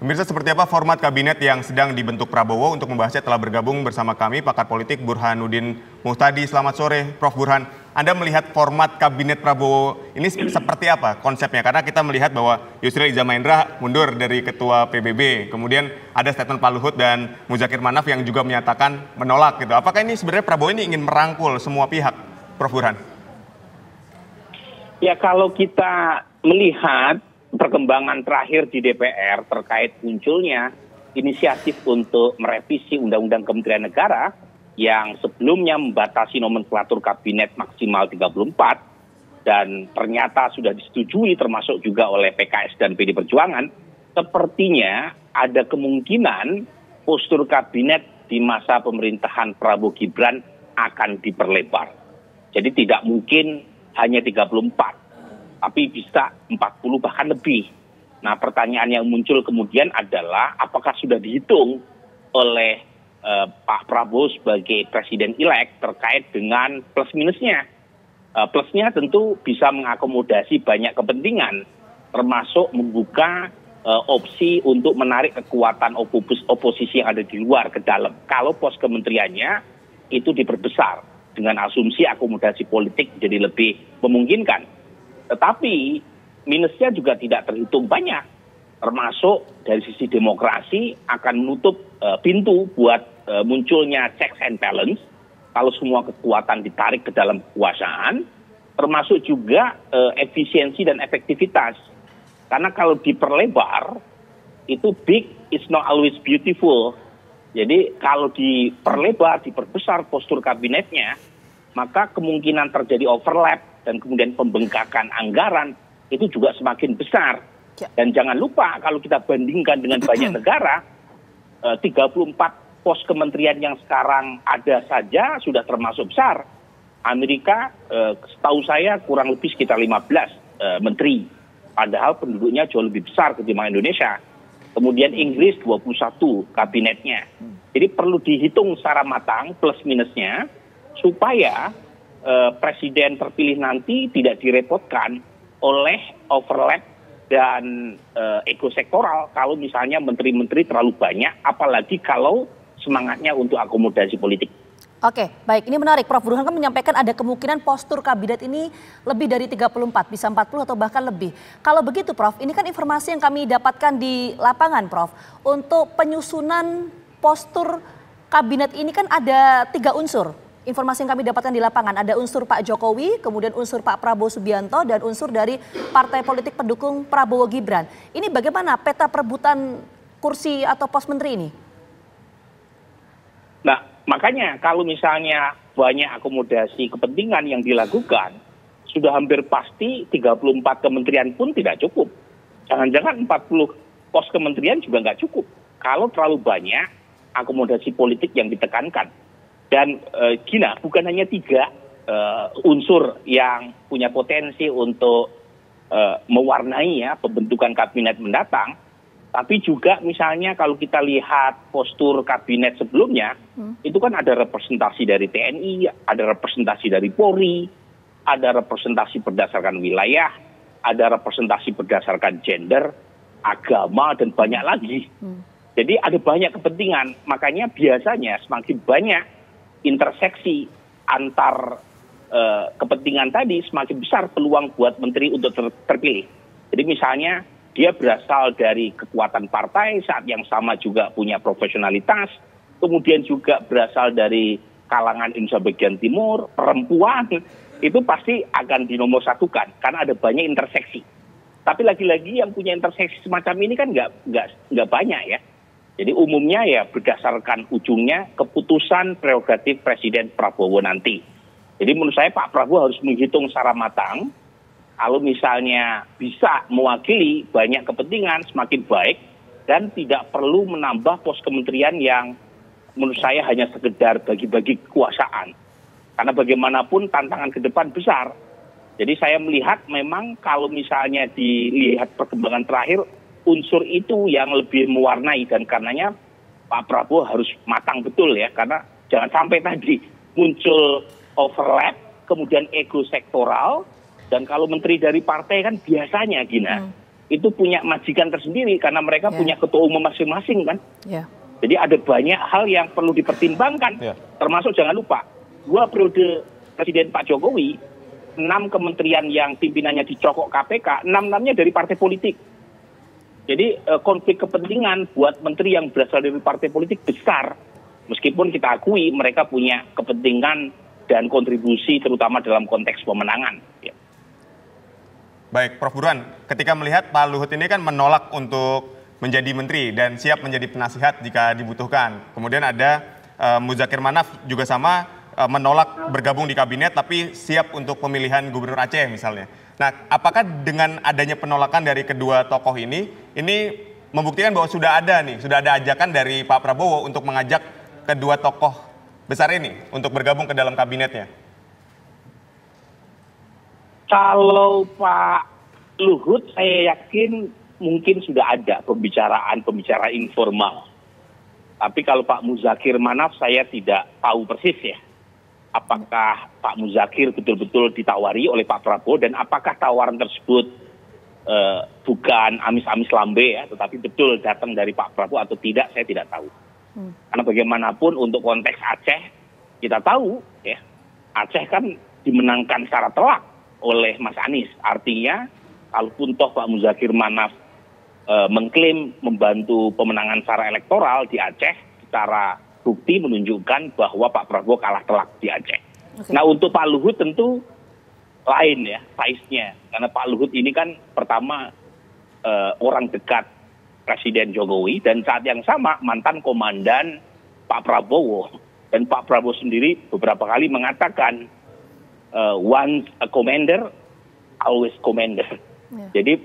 Pemirsa, seperti apa format kabinet yang sedang dibentuk Prabowo? Untuk membahasnya telah bergabung bersama kami pakar politik Burhanuddin Muhtadi. Selamat sore Prof. Burhan. Anda melihat format kabinet Prabowo ini seperti apa konsepnya? Karena kita melihat bahwa Yusril Iza Mahendra mundur dari ketua PBB. Kemudian ada statement Pak Luhut dan Muzakir Manaf yang juga menyatakan menolak gitu. Apakah ini sebenarnya Prabowo ini ingin merangkul semua pihak, Prof. Burhan? Ya, kalau kita melihat perkembangan terakhir di DPR terkait munculnya inisiatif untuk merevisi Undang-Undang Kementerian Negara yang sebelumnya membatasi nomenklatur kabinet maksimal 34 dan ternyata sudah disetujui termasuk juga oleh PKS dan PD Perjuangan, sepertinya ada kemungkinan postur kabinet di masa pemerintahan Prabowo Gibran akan diperlebar. Jadi tidak mungkin hanya 34. Tapi bisa 40 bahkan lebih. Nah, pertanyaan yang muncul kemudian adalah apakah sudah dihitung oleh Pak Prabowo sebagai presiden-elek terkait dengan plus minusnya. Plusnya tentu bisa mengakomodasi banyak kepentingan, termasuk membuka opsi untuk menarik kekuatan oposisi yang ada di luar ke dalam. Kalau pos kementeriannya itu diperbesar dengan asumsi akomodasi politik jadi lebih memungkinkan. Tetapi minusnya juga tidak terhitung banyak, termasuk dari sisi demokrasi akan menutup pintu buat munculnya checks and balance kalau semua kekuatan ditarik ke dalam kekuasaan, termasuk juga efisiensi dan efektivitas. Karena kalau diperlebar, itu big is not always beautiful. Jadi kalau diperlebar, diperbesar postur kabinetnya, maka kemungkinan terjadi overlap dan kemudian pembengkakan anggaran itu juga semakin besar. Dan jangan lupa kalau kita bandingkan dengan banyak negara, 34 pos kementerian yang sekarang ada saja sudah termasuk besar. Amerika setahu saya kurang lebih sekitar 15 menteri. Padahal penduduknya jauh lebih besar ketimbang Indonesia. Kemudian Inggris 21 kabinetnya. Jadi perlu dihitung secara matang plus minusnya supaya presiden terpilih nanti tidak direpotkan oleh overlap dan ego sektoral kalau misalnya menteri-menteri terlalu banyak, apalagi kalau semangatnya untuk akomodasi politik. Oke, baik. Ini menarik. Prof. Burhan kan menyampaikan ada kemungkinan postur kabinet ini lebih dari 34, bisa 40 atau bahkan lebih. Kalau begitu, Prof, ini kan informasi yang kami dapatkan di lapangan, Prof. Untuk penyusunan postur kabinet ini kan ada 3 unsur. Informasi yang kami dapatkan di lapangan, ada unsur Pak Jokowi, kemudian unsur Pak Prabowo Subianto, dan unsur dari partai politik pendukung Prabowo Gibran. Ini bagaimana peta perebutan kursi atau pos menteri ini? Nah, makanya kalau misalnya banyak akomodasi kepentingan yang dilakukan, sudah hampir pasti 34 kementerian pun tidak cukup. Jangan-jangan 40 pos kementerian juga nggak cukup. Kalau terlalu banyak akomodasi politik yang ditekankan. Dan Gina, bukan hanya 3 unsur yang punya potensi untuk mewarnai ya pembentukan kabinet mendatang, tapi juga misalnya kalau kita lihat postur kabinet sebelumnya, itu kan ada representasi dari TNI, ada representasi dari Polri, ada representasi berdasarkan wilayah, ada representasi berdasarkan gender, agama, dan banyak lagi. Jadi ada banyak kepentingan, makanya biasanya semakin banyak interseksi antar kepentingan tadi, semakin besar peluang buat menteri untuk terpilih. Jadi misalnya dia berasal dari kekuatan partai, saat yang sama juga punya profesionalitas, kemudian juga berasal dari kalangan Indonesia bagian timur, perempuan, itu pasti akan dinomorsatukan karena ada banyak interseksi. Tapi lagi-lagi yang punya interseksi semacam ini kan nggak banyak ya. Jadi umumnya ya berdasarkan ujungnya keputusan prerogatif Presiden Prabowo nanti. Jadi menurut saya Pak Prabowo harus menghitung secara matang, kalau misalnya bisa mewakili banyak kepentingan semakin baik dan tidak perlu menambah pos kementerian yang menurut saya hanya sekedar bagi-bagi kekuasaan. Karena bagaimanapun tantangan ke depan besar. Jadi saya melihat memang kalau misalnya dilihat perkembangan terakhir, unsur itu yang lebih mewarnai dan karenanya Pak Prabowo harus matang betul ya, karena jangan sampai tadi muncul overlap, kemudian ego sektoral, dan kalau menteri dari partai kan biasanya Gina, itu punya majikan tersendiri karena mereka punya ketua umum masing-masing kan. Jadi ada banyak hal yang perlu dipertimbangkan, termasuk jangan lupa 2 periode Presiden Pak Jokowi, 6 kementerian yang pimpinannya dicokok KPK, 6-6-nya dari partai politik. Jadi konflik kepentingan buat menteri yang berasal dari partai politik besar, meskipun kita akui mereka punya kepentingan dan kontribusi terutama dalam konteks pemenangan. Baik, Prof. Burhan, ketika melihat Pak Luhut ini kan menolak untuk menjadi menteri dan siap menjadi penasihat jika dibutuhkan. Kemudian ada Muzakir Manaf juga sama menolak bergabung di kabinet tapi siap untuk pemilihan Gubernur Aceh misalnya. Nah, apakah dengan adanya penolakan dari kedua tokoh ini membuktikan bahwa sudah ada ajakan dari Pak Prabowo untuk mengajak kedua tokoh besar ini untuk bergabung ke dalam kabinetnya? Kalau Pak Luhut saya yakin mungkin sudah ada pembicaraan informal. Tapi kalau Pak Muzakir Manaf saya tidak tahu persis ya. Apakah Pak Muzakir betul-betul ditawari oleh Pak Prabowo dan apakah tawaran tersebut bukan amis-amis lambe ya, tetapi betul datang dari Pak Prabowo atau tidak, saya tidak tahu. Karena bagaimanapun untuk konteks Aceh, kita tahu ya, Aceh kan dimenangkan secara telak oleh Mas Anies. Artinya, kalaupun toh Pak Muzakir Manaf mengklaim membantu pemenangan secara elektoral di Aceh, secara bukti menunjukkan bahwa Pak Prabowo kalah telak di Aceh. Nah untuk Pak Luhut tentu lain ya size-nya, karena Pak Luhut ini kan pertama orang dekat Presiden Jokowi dan saat yang sama mantan komandan Pak Prabowo, dan Pak Prabowo sendiri beberapa kali mengatakan once a commander, always commander. Jadi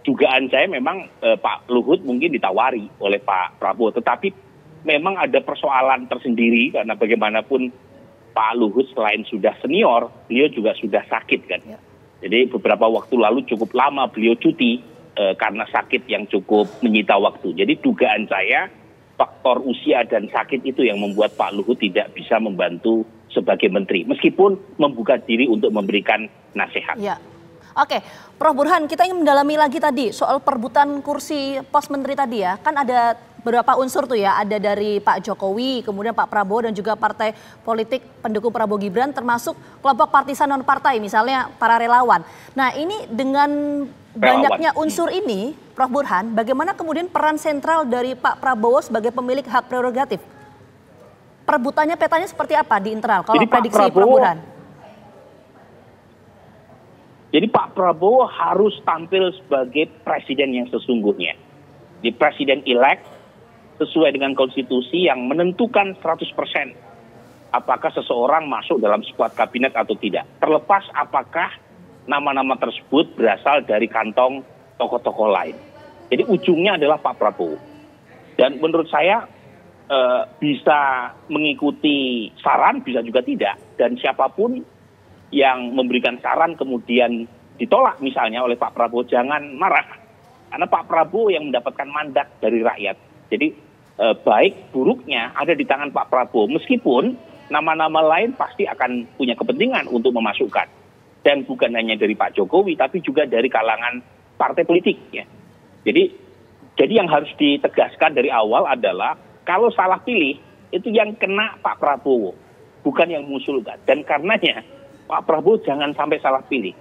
dugaan saya memang Pak Luhut mungkin ditawari oleh Pak Prabowo, tetapi memang ada persoalan tersendiri karena bagaimanapun Pak Luhut selain sudah senior, beliau juga sudah sakit kan. Jadi beberapa waktu lalu cukup lama beliau cuti karena sakit yang cukup menyita waktu. Jadi dugaan saya faktor usia dan sakit itu yang membuat Pak Luhut tidak bisa membantu sebagai menteri, meskipun membuka diri untuk memberikan nasihat. Oke, Prof. Burhan, kita ingin mendalami lagi tadi soal perebutan kursi pos menteri tadi ya. Kan ada beberapa unsur tuh ya, ada dari Pak Jokowi, kemudian Pak Prabowo dan juga partai politik pendukung Prabowo Gibran termasuk kelompok partisan non partai misalnya para relawan. Nah ini dengan banyaknya unsur ini, Prof. Burhan, bagaimana kemudian peran sentral dari Pak Prabowo sebagai pemilik hak prerogatif? Perebutannya petanya seperti apa di internal kalau prediksi Prof. Burhan? Jadi Pak Prabowo harus tampil sebagai presiden yang sesungguhnya. Di presiden elect sesuai dengan konstitusi yang menentukan 100% apakah seseorang masuk dalam skuad kabinet atau tidak. Terlepas apakah nama-nama tersebut berasal dari kantong tokoh-tokoh lain. Jadi ujungnya adalah Pak Prabowo. Dan menurut saya bisa mengikuti saran, bisa juga tidak. Dan siapapun yang memberikan saran kemudian ditolak misalnya oleh Pak Prabowo, jangan marah. Karena Pak Prabowo yang mendapatkan mandat dari rakyat. Jadi baik buruknya ada di tangan Pak Prabowo. Meskipun nama-nama lain pasti akan punya kepentingan untuk memasukkan. Dan bukan hanya dari Pak Jokowi, tapi juga dari kalangan partai politik. Ya. Jadi yang harus ditegaskan dari awal adalah kalau salah pilih, itu yang kena Pak Prabowo. Bukan yang mengusulkan. Dan karenanya Pak Prabowo jangan sampai salah pilih.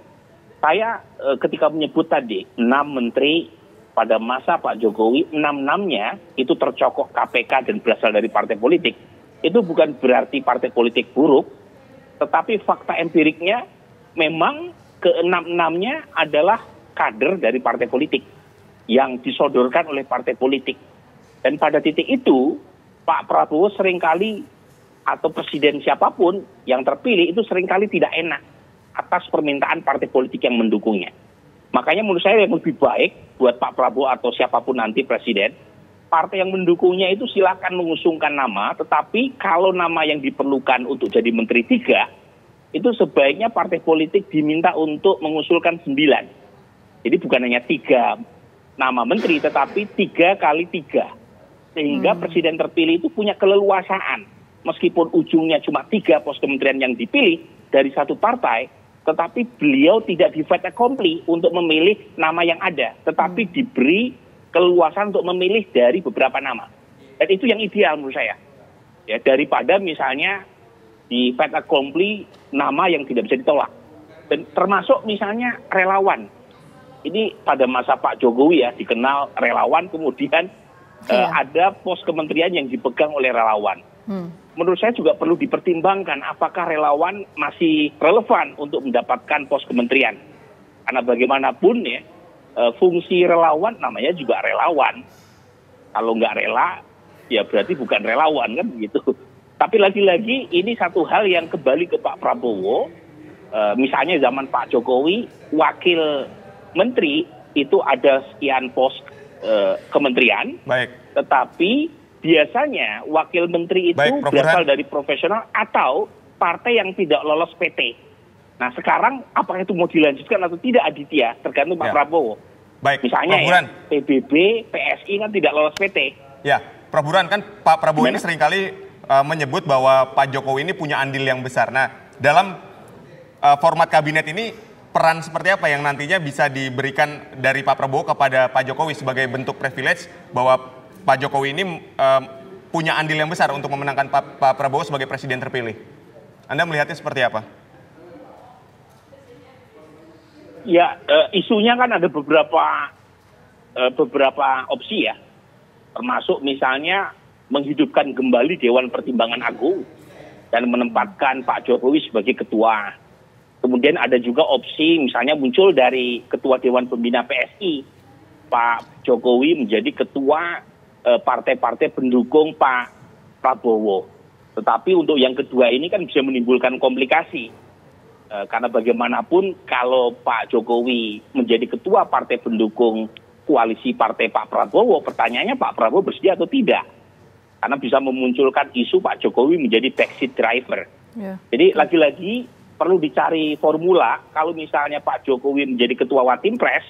Saya ketika menyebut tadi 6 menteri pada masa Pak Jokowi, 6-6-nya itu tercokok KPK dan berasal dari partai politik. Itu bukan berarti partai politik buruk, tetapi fakta empiriknya memang ke-6-6-nya adalah kader dari partai politik yang disodorkan oleh partai politik. Dan pada titik itu Pak Prabowo seringkali atau presiden siapapun yang terpilih itu seringkali tidak enak atas permintaan partai politik yang mendukungnya. Makanya menurut saya yang lebih baik buat Pak Prabowo atau siapapun nanti presiden, partai yang mendukungnya itu silakan mengusungkan nama, tetapi kalau nama yang diperlukan untuk jadi menteri 3, itu sebaiknya partai politik diminta untuk mengusulkan 9. Jadi bukan hanya 3 nama menteri, tetapi 3 kali 3. Sehingga presiden terpilih itu punya keleluasaan. Meskipun ujungnya cuma 3 pos kementerian yang dipilih dari satu partai, tetapi beliau tidak di fait accompli untuk memilih nama yang ada, tetapi diberi keluasan untuk memilih dari beberapa nama. Dan itu yang ideal menurut saya. Ya, daripada misalnya di fait accompli nama yang tidak bisa ditolak. Dan termasuk misalnya relawan. Ini pada masa Pak Jokowi ya dikenal relawan, kemudian ada pos kementerian yang dipegang oleh relawan. Menurut saya juga perlu dipertimbangkan apakah relawan masih relevan untuk mendapatkan pos kementerian. Karena bagaimanapun ya, fungsi relawan namanya juga relawan. Kalau nggak rela, ya berarti bukan relawan kan begitu. Tapi lagi-lagi ini satu hal yang kembali ke Pak Prabowo. Misalnya zaman Pak Jokowi, wakil menteri itu ada sekian pos kementerian. Baik. Tetapi biasanya wakil menteri itu berasal dari profesional atau partai yang tidak lolos PT. Nah sekarang apakah itu mau dilanjutkan atau tidak Aditya, tergantung Pak Prabowo. Baik, misalnya ya, PBB, PSI kan tidak lolos PT. Ya, Prof. Burhan, kan Pak Prabowo ini seringkali menyebut bahwa Pak Jokowi ini punya andil yang besar. Nah, dalam format kabinet ini peran seperti apa yang nantinya bisa diberikan dari Pak Prabowo kepada Pak Jokowi sebagai bentuk privilege bahwa Pak Jokowi ini punya andil yang besar untuk memenangkan Pak Prabowo sebagai presiden terpilih? Anda melihatnya seperti apa? Ya, isunya kan ada beberapa opsi ya, termasuk misalnya menghidupkan kembali Dewan Pertimbangan Agung dan menempatkan Pak Jokowi sebagai ketua. Kemudian ada juga opsi misalnya muncul dari Ketua Dewan Pembina PSI, Pak Jokowi menjadi ketua partai-partai pendukung Pak Prabowo. Tetapi untuk yang kedua ini kan bisa menimbulkan komplikasi. Karena bagaimanapun kalau Pak Jokowi menjadi ketua partai pendukung koalisi partai Pak Prabowo, pertanyaannya Pak Prabowo bersedia atau tidak? Karena bisa memunculkan isu Pak Jokowi menjadi backseat driver. Jadi lagi-lagi perlu dicari formula kalau misalnya Pak Jokowi menjadi ketua Watimpres,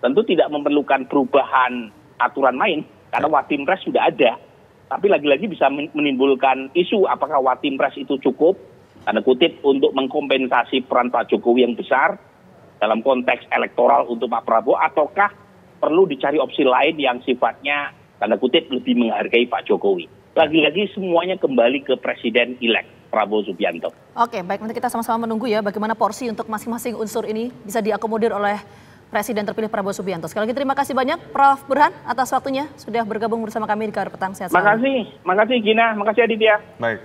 tentu tidak memerlukan perubahan aturan main karena Watimpres sudah ada. Tapi lagi-lagi bisa menimbulkan isu apakah Watimpres itu cukup, tanda kutip, untuk mengkompensasi peran Pak Jokowi yang besar dalam konteks elektoral untuk Pak Prabowo, ataukah perlu dicari opsi lain yang sifatnya, tanda kutip, lebih menghargai Pak Jokowi. Lagi-lagi semuanya kembali ke Presiden-elek Prabowo Subianto. Oke, baik, nanti kita sama-sama menunggu ya bagaimana porsi untuk masing-masing unsur ini bisa diakomodir oleh Presiden terpilih Prabowo Subianto. Sekali lagi terima kasih banyak Prof. Burhan atas waktunya sudah bergabung bersama kami di Kabar Petang. Sehat selalu. Makasih Gina, makasih Aditya. Baik.